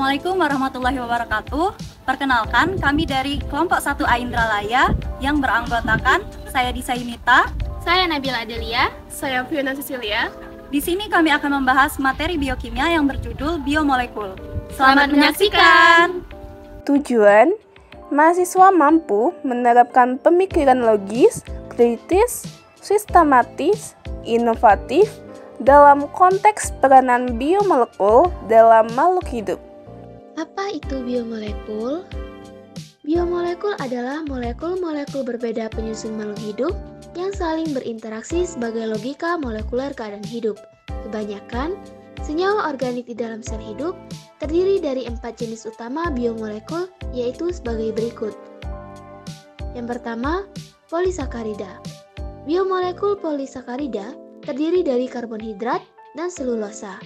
Assalamualaikum warahmatullahi wabarakatuh. Perkenalkan, kami dari kelompok 1A Indralaya yang beranggotakan saya Disa Yunita, saya Nabila Adelia, saya Fiona Cecilia. Di sini kami akan membahas materi biokimia yang berjudul biomolekul. Selamat menyaksikan. Tujuan, mahasiswa mampu menerapkan pemikiran logis, kritis, sistematis, inovatif dalam konteks peranan biomolekul dalam makhluk hidup. Apa itu biomolekul? Biomolekul adalah molekul-molekul berbeda penyusun makhluk hidup yang saling berinteraksi sebagai logika molekuler keadaan hidup. Kebanyakan, senyawa organik di dalam sel hidup terdiri dari 4 jenis utama biomolekul, yaitu sebagai berikut. Yang pertama, polisakarida. Biomolekul polisakarida terdiri dari karbonhidrat dan selulosa.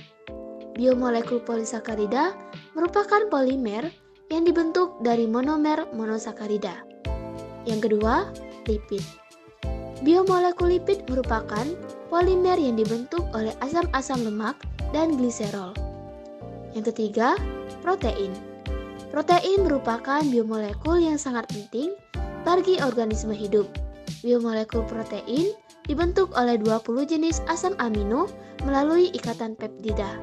Biomolekul polisakarida merupakan polimer yang dibentuk dari monomer monosakarida. Yang kedua, lipid. Biomolekul lipid merupakan polimer yang dibentuk oleh asam-asam lemak dan gliserol. Yang ketiga, protein. Protein merupakan biomolekul yang sangat penting bagi organisme hidup. Biomolekul protein dibentuk oleh 20 jenis asam amino melalui ikatan peptida.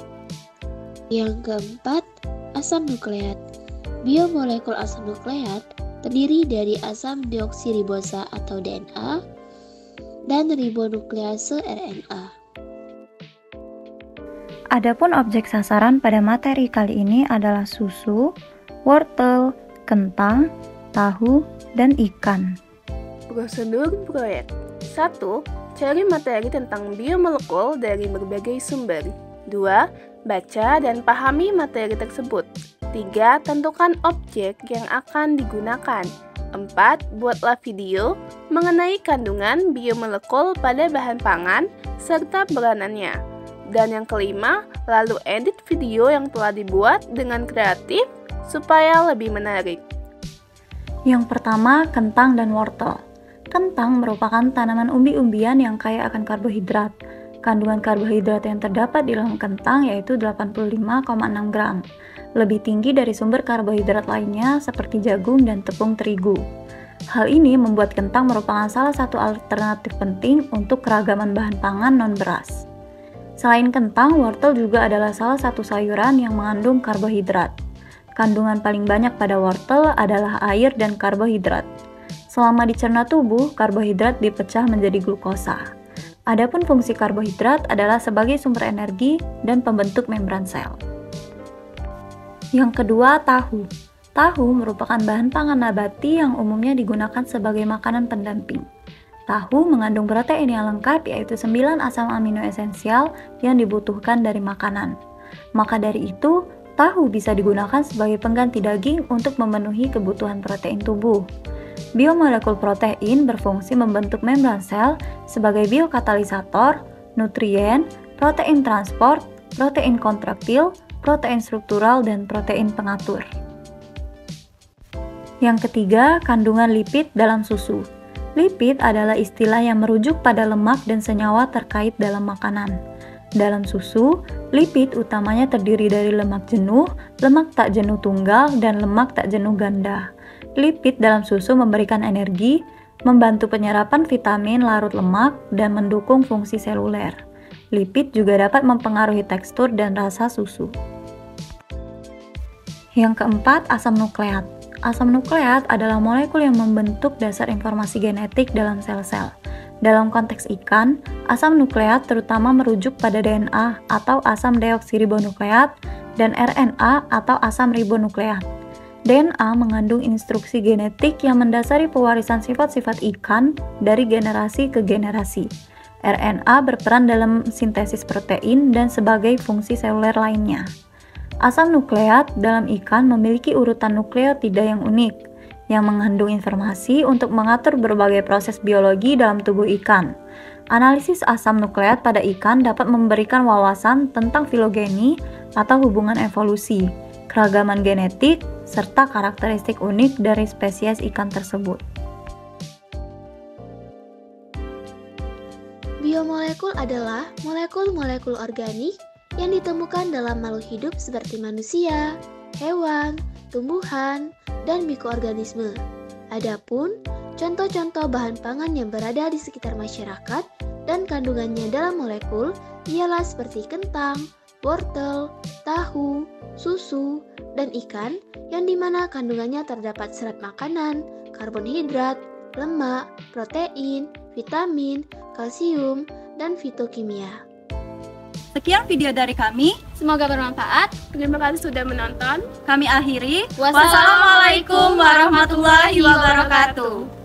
Yang keempat, asam nukleat. Biomolekul asam nukleat terdiri dari asam deoksiribosa atau DNA dan ribonuklease RNA. Adapun objek sasaran pada materi kali ini adalah susu, wortel, kentang, tahu, dan ikan. Prosedur proyek. 1. Cari materi tentang biomolekul dari berbagai sumber. 2. Baca dan pahami materi tersebut. 3. Tentukan objek yang akan digunakan. 4. Buatlah video mengenai kandungan biomolekul pada bahan pangan serta peranannya. Dan yang kelima, lalu edit video yang telah dibuat dengan kreatif supaya lebih menarik. Yang pertama, kentang dan wortel. Kentang merupakan tanaman umbi-umbian yang kaya akan karbohidrat. Kandungan karbohidrat yang terdapat di dalam kentang yaitu 85,6 gram. Lebih tinggi dari sumber karbohidrat lainnya seperti jagung dan tepung terigu. Hal ini membuat kentang merupakan salah satu alternatif penting untuk keragaman bahan pangan non-beras. Selain kentang, wortel juga adalah salah satu sayuran yang mengandung karbohidrat. Kandungan paling banyak pada wortel adalah air dan karbohidrat. Selama dicerna tubuh, karbohidrat dipecah menjadi glukosa. Adapun fungsi karbohidrat adalah sebagai sumber energi dan pembentuk membran sel. Yang kedua, tahu. Tahu merupakan bahan pangan nabati yang umumnya digunakan sebagai makanan pendamping. Tahu mengandung protein yang lengkap yaitu 9 asam amino esensial yang dibutuhkan dari makanan. Maka dari itu, tahu bisa digunakan sebagai pengganti daging untuk memenuhi kebutuhan protein tubuh. Biomolekul protein berfungsi membentuk membran sel sebagai biokatalisator, nutrien, protein transport, protein kontraktil, protein struktural, dan protein pengatur. Yang ketiga, kandungan lipid dalam susu. Lipid adalah istilah yang merujuk pada lemak dan senyawa terkait dalam makanan. Dalam susu, lipid utamanya terdiri dari lemak jenuh, lemak tak jenuh tunggal, dan lemak tak jenuh ganda. Lipid dalam susu memberikan energi, membantu penyerapan vitamin larut lemak, dan mendukung fungsi seluler. Lipid juga dapat mempengaruhi tekstur dan rasa susu. Yang keempat, asam nukleat. Asam nukleat adalah molekul yang membentuk dasar informasi genetik dalam sel-sel. Dalam konteks ikan, asam nukleat terutama merujuk pada DNA atau asam deoksiribonukleat dan RNA atau asam ribonukleat. DNA mengandung instruksi genetik yang mendasari pewarisan sifat-sifat ikan dari generasi ke generasi. RNA berperan dalam sintesis protein dan sebagai fungsi seluler lainnya. Asam nukleat dalam ikan memiliki urutan nukleotida yang unik, yang mengandung informasi untuk mengatur berbagai proses biologi dalam tubuh ikan. Analisis asam nukleat pada ikan dapat memberikan wawasan tentang filogeni atau hubungan evolusi, keragaman genetik, serta karakteristik unik dari spesies ikan tersebut. Biomolekul adalah molekul-molekul organik yang ditemukan dalam makhluk hidup seperti manusia, hewan, tumbuhan, dan mikroorganisme. Adapun contoh-contoh bahan pangan yang berada di sekitar masyarakat dan kandungannya dalam molekul ialah seperti kentang, wortel, tahu, susu, dan ikan yang dimana kandungannya terdapat serat makanan, karbohidrat, lemak, protein, vitamin, kalsium, dan fitokimia. Sekian video dari kami. Semoga bermanfaat. Terima kasih sudah menonton. Kami akhiri. Wassalamualaikum warahmatullahi wabarakatuh.